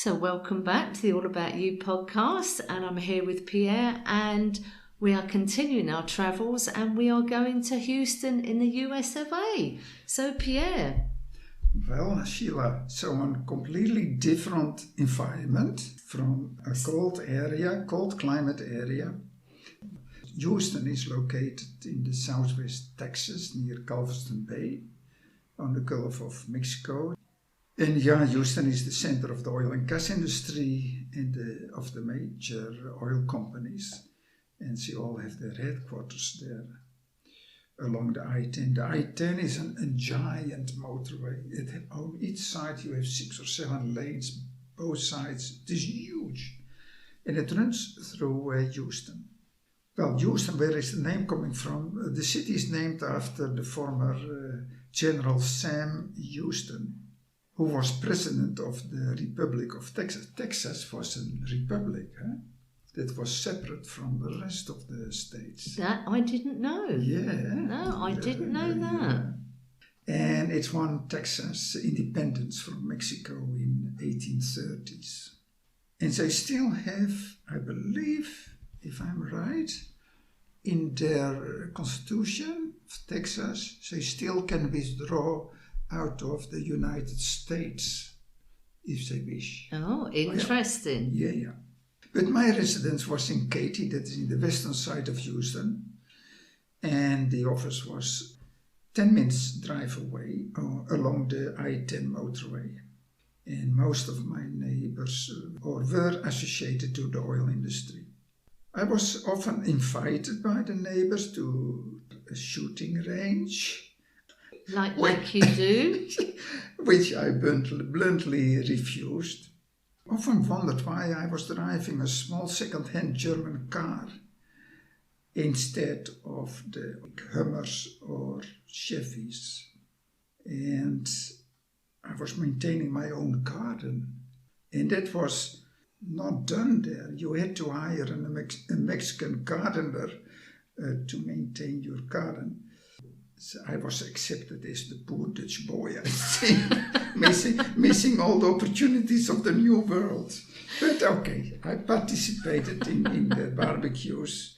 So welcome back to the All About You podcast, and I'm here with Pier, and we are continuing our travels, and we are going to Houston in the US of A. So Pier. Well, Sheila, so a completely different environment from a cold climate area. Houston is located in the southwest Texas near Galveston Bay on the Gulf of Mexico. And Houston is the center of the oil and gas industry and of the major oil companies. And they all have their headquarters there along the I-10. The I-10 is a giant motorway. On each side you have 6 or 7 lanes, both sides. It is huge. And it runs through Houston. Well, Houston, where is the name coming from? The city is named after the former General Sam Houston, who was president of the Republic of Texas. Texas was a republic, that was separate from the rest of the states. That I didn't know. Yeah. No, I didn't know that. And it won Texas independence from Mexico in 1830s. And they still have, I believe, if I'm right, in their constitution of Texas, they still can withdraw out of the United States if they wish. Oh, interesting. Yeah. But my residence was in Katy, that is in the western side of Houston, and the office was 10 minutes drive away along the I-10 motorway. And most of my neighbors were associated to the oil industry. I was often invited by the neighbors to a shooting range. Like you do? Which I bluntly refused. Often wondered why I was driving a small second-hand German car instead of the Hummers or Chevys. And I was maintaining my own garden. And that was not done there. You had to hire a Mexican gardener to maintain your garden. So I was accepted as the poor Dutch boy, I think, missing all the opportunities of the new world. But okay, I participated in the barbecues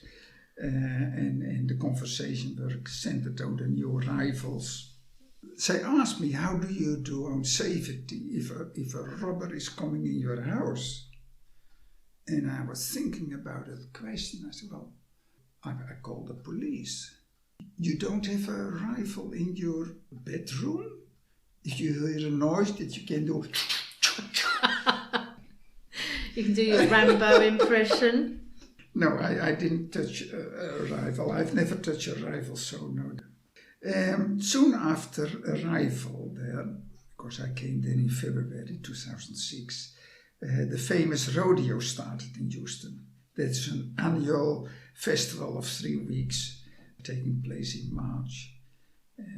and the conversation were centered on the new arrivals. They asked me, how do you do on safety if a robber is coming in your house? And I was thinking about that question. I said, well, I called the police. You don't have a rifle in your bedroom? If you hear a noise that you can do... You can do your Rambo impression? No, I didn't touch a rifle. I've never touched a rifle, so no. Soon after arrival there, because I came there in February 2006, the famous Rodeo started in Houston. That's an annual festival of 3 weeks taking place in March.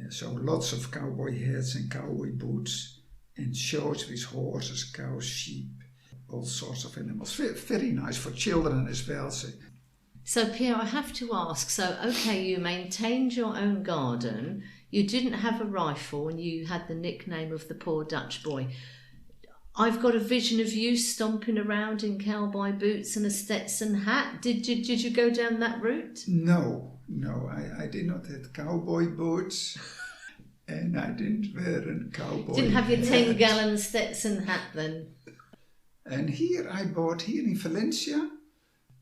So lots of cowboy hats and cowboy boots and shows with horses, cows, sheep, all sorts of animals. Very nice for children as well. So Pierre, I have to ask, so okay, you maintained your own garden, you didn't have a rifle and you had the nickname of the poor Dutch boy. I've got a vision of you stomping around in cowboy boots and a Stetson hat. Did you go down that route? No, I did not have cowboy boots and I didn't wear a cowboy Didn't have your hat. 10-gallon Stetson hat then? And I bought here in Valencia,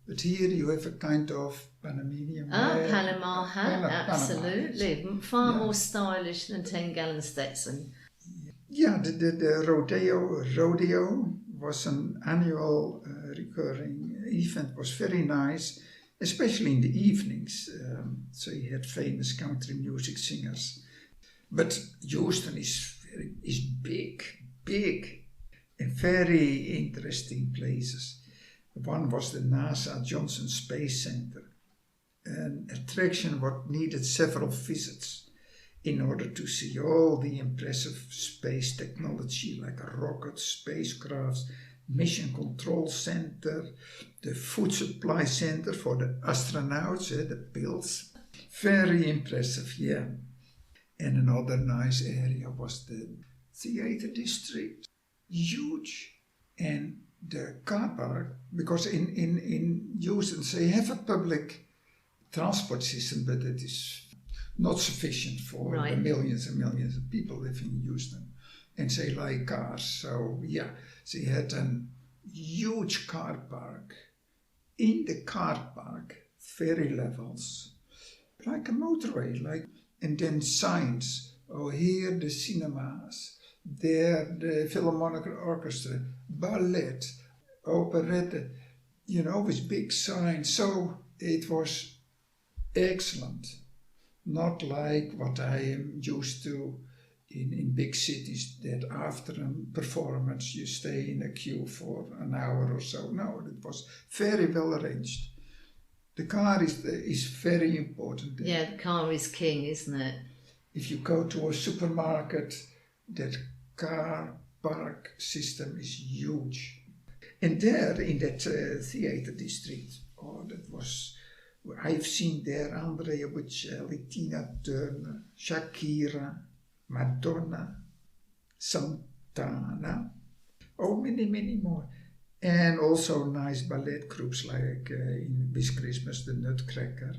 but here you have a kind of Panamanian hat. Panama hat, absolutely. Panama, Far more stylish than 10-gallon Stetson. Yeah, the Rodeo was an annual recurring event, was very nice, especially in the evenings. So you had famous country music singers. But Houston is big, and very interesting places. One was the NASA Johnson Space Center, an attraction what needed several visits in order to see all the impressive space technology like rockets, spacecrafts, mission control center, the food supply center for the astronauts, the pills. Very impressive, yeah. And another nice area was the theater district. Huge. And the car park, because in Houston they have a public transport system, but it is not sufficient for the millions and millions of people living in Houston. And they like cars, so yeah, they had a huge car park. In the car park, ferry levels, like a motorway, and then signs. Oh, here the cinemas, there the Philharmonic Orchestra, ballet, operette, with big signs. So it was excellent. Not like what I am used to in big cities, that after a performance you stay in a queue for an hour or so. No, it was very well arranged. The car is very important. Yeah, the car is king, isn't it? If you go to a supermarket, that car park system is huge. And there in that theater district, I've seen there Andrea Bocelli, Tina Turner, Shakira, Madonna, Santana, many, many more. And also nice ballet groups like in this Christmas, the Nutcracker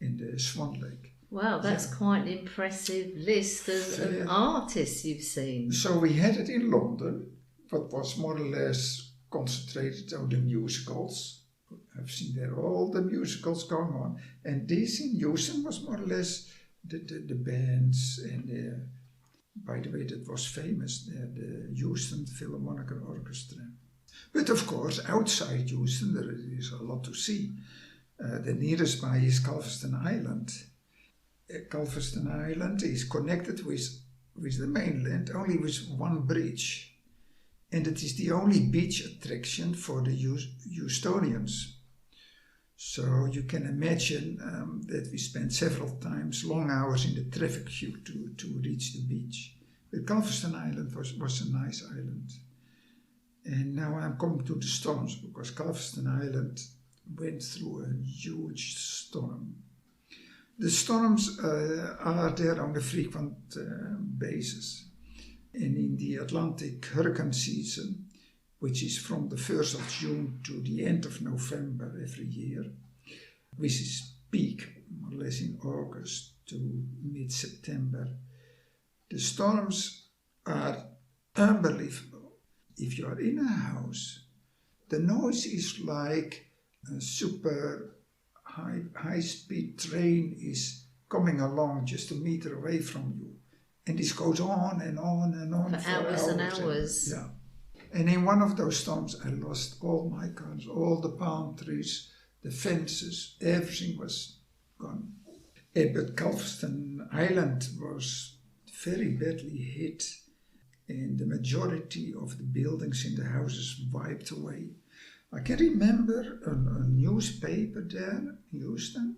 in the Swan Lake. Wow, that's quite an impressive list of artists you've seen. So we had it in London, but was more or less concentrated on the musicals. I've seen there all the musicals going on. And this in Houston was more or less the bands and by the way, that was famous, the Houston Philharmonic Orchestra. But of course, outside Houston, there is a lot to see. The nearest by is Galveston Island. Galveston Island is connected with the mainland only with one bridge. And it is the only beach attraction for the Houstonians. So you can imagine that we spent several times long hours in the traffic queue to reach the beach. But Galveston Island was a nice island. And now I'm coming to the storms, because Galveston Island went through a huge storm. The storms are there on a frequent basis. And in the Atlantic hurricane season, which is from the 1st of June to the end of November every year, which is peak more or less in August to mid-September, the storms are unbelievable. If you are in a house, the noise is like a super high-speed train is coming along just a meter away from you. And this goes on and on and on for hours and hours. Yeah. And in one of those storms, I lost all my cars, all the palm trees, the fences, everything was gone. But Galveston Island was very badly hit, and the majority of the buildings in the houses wiped away. I can remember a newspaper there in Houston.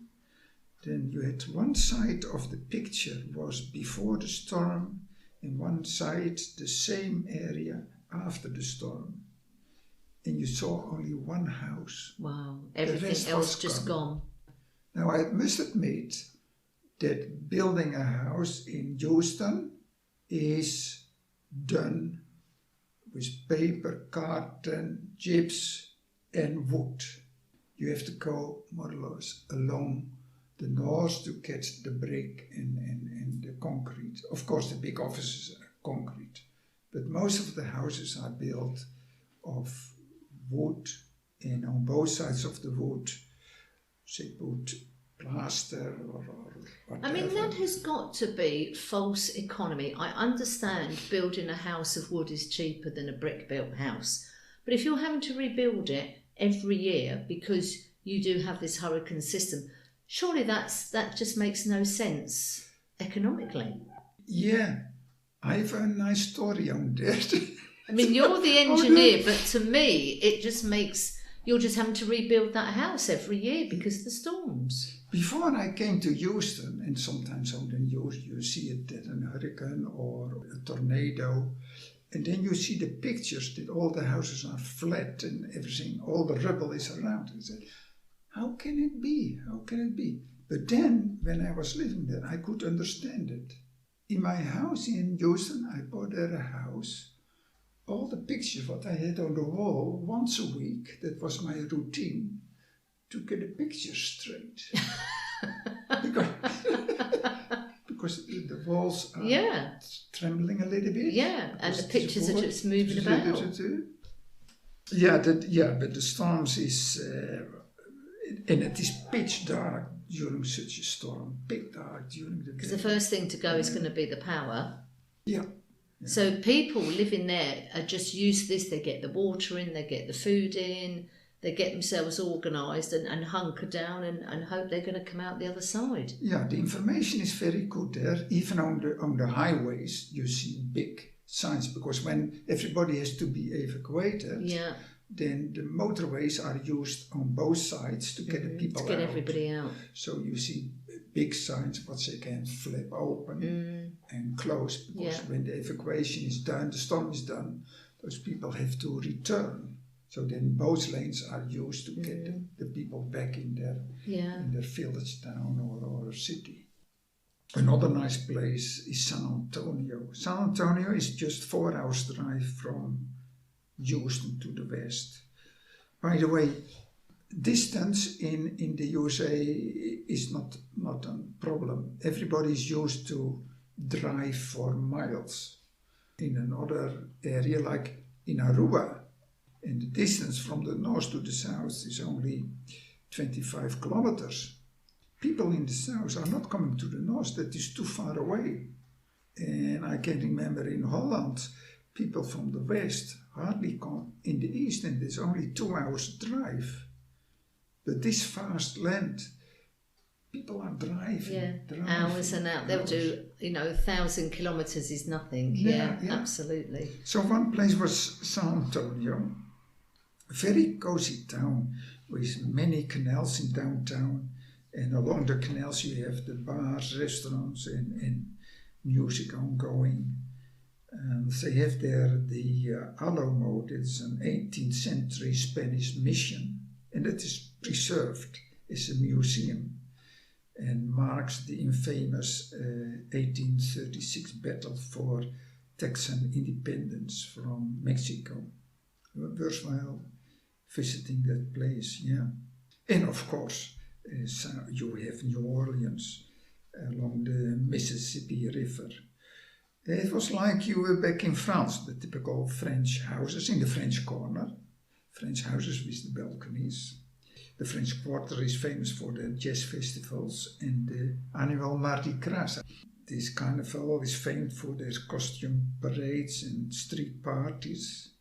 Then you had one side of the picture was before the storm, and one side the same area after the storm. And you saw only one house. Wow, everything else just gone. Now I must admit that building a house in Houston is done with paper, carton, gyps and wood. You have to go more or less along the north to get the brick and the concrete. Of course, the big offices are concrete, but most of the houses are built of wood, and on both sides of the wood, they put plaster or whatever. I mean, that has got to be false economy. I understand building a house of wood is cheaper than a brick-built house, but if you're having to rebuild it every year because you do have this hurricane system, surely that just makes no sense economically. Yeah, I have a nice story on that. I mean, you're the engineer, but to me, it just makes you're just having to rebuild that house every year because of the storms. Before I came to Houston, and sometimes you see it at a hurricane or a tornado, and then you see the pictures that all the houses are flat and everything, all the rubble is around. I said, how can it be? How can it be? But then, when I was living there, I could understand it. In my house in Houston, I bought there a house all the pictures what I had on the wall once a week, that was my routine, to get the pictures straight. because the walls are trembling a little bit. Yeah, and the pictures are just moving about. But the storms is, and it is pitch dark during such a storm, pitch dark during the day. Because the first thing to go is going to be the power. Yeah. So people living there are just used to this. They get the water in, they get the food in, they get themselves organised and hunker down and hope they're going to come out the other side. Yeah, the information is very good there. Even on the highways, you see big signs, because when everybody has to be evacuated, then the motorways are used on both sides to get the people out. To get everybody out. So you see big signs, what they can flip open and close, because when the evacuation is done, the storm is done, those people have to return. So then both lanes are used to get the people back in their village, town or city. Another nice place is San Antonio. San Antonio is just 4 hours drive from Houston to the west. By the way, distance in the USA is not a problem. Everybody is used to drive for miles. In another area like in Aruba, and the distance from the north to the south is only 25 kilometers. People in the south are not coming to the north, that is too far away. And I can remember in Holland, people from the west hardly come in the east, and it's only 2 hours drive. But this vast land, people are driving. Hours and out. They'll do, 1,000 kilometres is nothing. Yeah, absolutely. So one place was San Antonio, a very cozy town with many canals in downtown. And along the canals you have the bars, restaurants and music ongoing. And they have there the Alomo, that's an 18th century Spanish mission. And that is preserved as a museum and marks the infamous 1836 battle for Texan independence from Mexico. Worthwhile visiting that place, And of course, you have New Orleans along the Mississippi River. It was like you were back in France, the typical French houses in the French corner. French houses with the balconies. The French Quarter is famous for the jazz festivals and the annual Mardi Gras. This carnival is famous for their costume parades and street parties.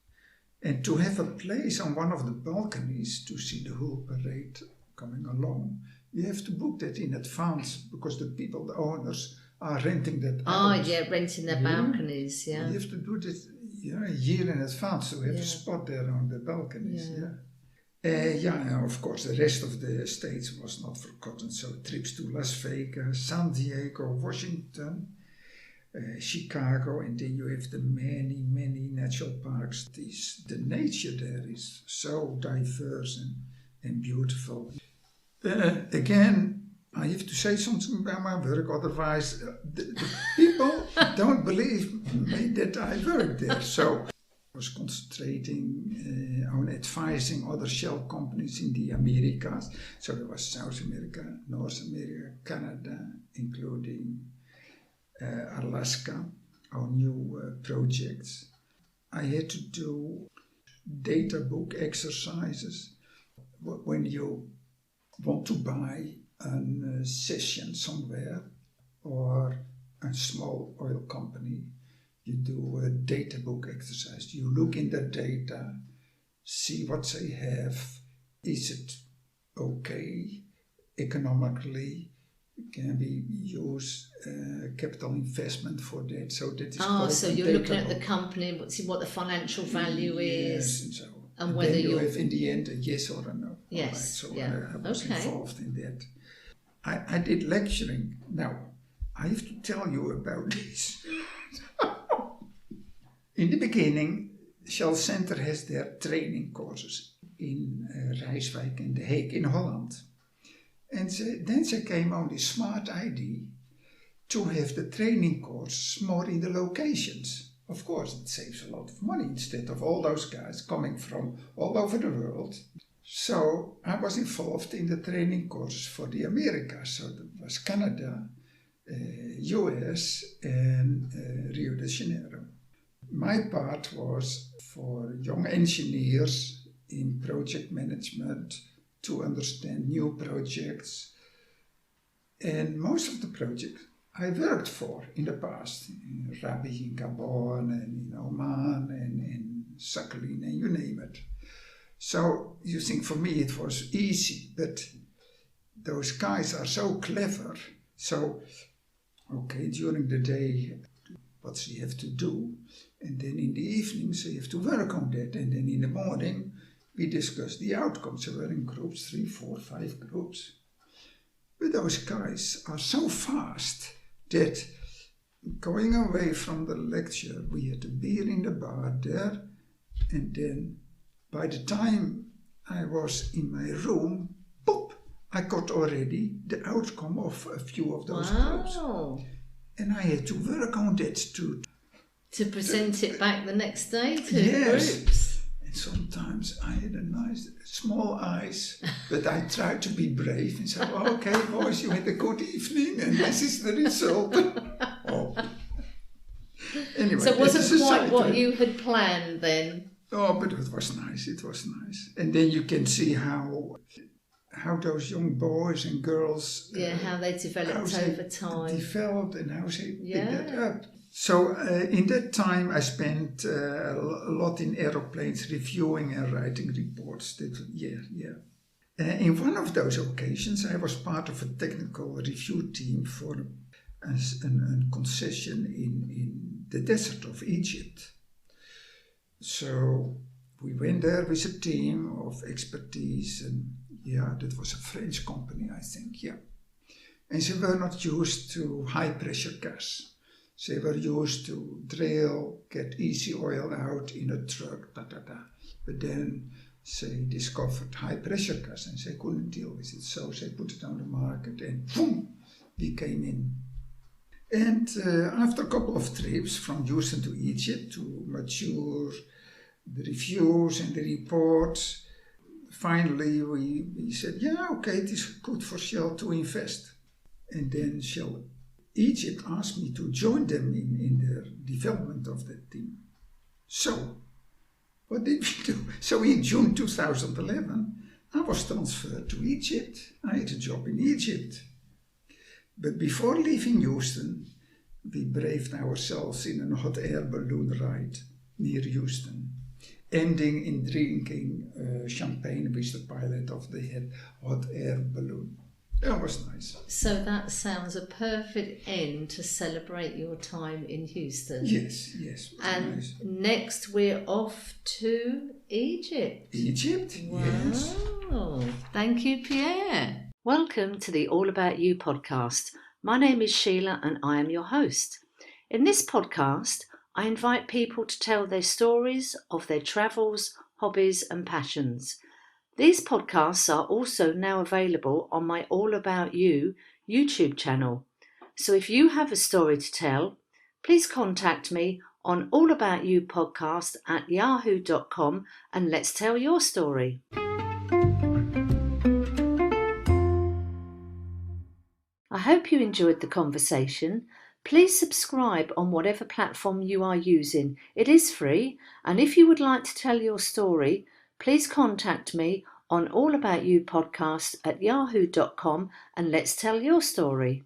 And to have a place on one of the balconies to see the whole parade coming along, you have to book that in advance, because the people, the owners, are renting that out. Renting their balconies, You have to do this a year in advance to have a spot there on the balconies, and of course the rest of the states was not forgotten, so trips to Las Vegas, San Diego, Washington, Chicago, and then you have the many natural parks. The nature there is so diverse and beautiful. Again, I have to say something about my work, otherwise the people don't believe me that I work there. So I was concentrating on advising other shell companies in the Americas. So there was South America, North America, Canada, including Alaska, our new projects. I had to do data book exercises. When you want to buy a session somewhere or a small oil company, you do a data book exercise. You look in the data, see what they have. Is it okay economically? Can we use capital investment for that? So that is so you're looking at the company, see what the financial value is. And so. And whether you have in the end a yes or a no. Yes. Right, so I was involved in that. I did lecturing. Now, I have to tell you about this. In the beginning, Shell Center has their training courses in Rijswijk and The Hague in Holland. And then they came on this smart idea to have the training courses more in the locations. Of course, it saves a lot of money instead of all those guys coming from all over the world. So I was involved in the training course for the Americas. So that was Canada, US and Rio de Janeiro. My part was for young engineers in project management to understand new projects. And most of the projects I worked for in the past, in Rabi, in Gabon, and in Oman, and in Sakhalin, and you name it. So you think for me it was easy, but those guys are so clever. So, okay, during the day, what they have to do, and then in the evenings they have to work on that, and then in the morning we discuss the outcomes. So we're in groups, 3, 4, 5 groups. But those guys are so fast that going away from the lecture, we had a beer in the bar there, and then by the time I was in my room, pop, I got already the outcome of a few of those groups. And I had to work on that to present it back the next day to yes. groups. And sometimes I had a nice small eyes, but I tried to be brave and said, well, okay, boys, you had a good evening and this is the result. Oh. Anyway, so it wasn't quite what you had planned then? Oh, but it was nice, And then you can see how those young boys and girls... Yeah, how they developed over time. Developed and how they picked that up. So in that time I spent a lot in aeroplanes reviewing and writing reports. In one of those occasions I was part of a technical review team for a concession in the desert of Egypt. So we went there with a team of expertise, and that was a French company, I think, And they were not used to high pressure gas. They were used to drill, get easy oil out in a truck, But then they discovered high pressure gas and they couldn't deal with it. So they put it on the market and boom, we came in. And after a couple of trips from Houston to Egypt to mature the reviews and the reports, finally we said, okay, it is good for Shell to invest. And then Shell Egypt asked me to join them in the development of that team. So, what did we do? So in June 2011, I was transferred to Egypt. I had a job in Egypt. But before leaving Houston, we braved ourselves in a hot air balloon ride near Houston, ending in drinking champagne with the pilot of the hot air balloon. That was nice. So that sounds a perfect end to celebrate your time in Houston. Yes. And nice. Next we're off to Egypt. Egypt, wow. Yes. Thank you, Pier. Welcome to the All About You podcast. My name is Sheila and I am your host. In this podcast, I invite people to tell their stories of their travels, hobbies and passions. These podcasts are also now available on my All About You YouTube channel. So if you have a story to tell, please contact me on allaboutyoupodcast@yahoo.com and let's tell your story. I hope you enjoyed the conversation. Please subscribe on whatever platform you are using. It is free, and if you would like to tell your story, please contact me on allaboutyoupodcast@yahoo.com and let's tell your story.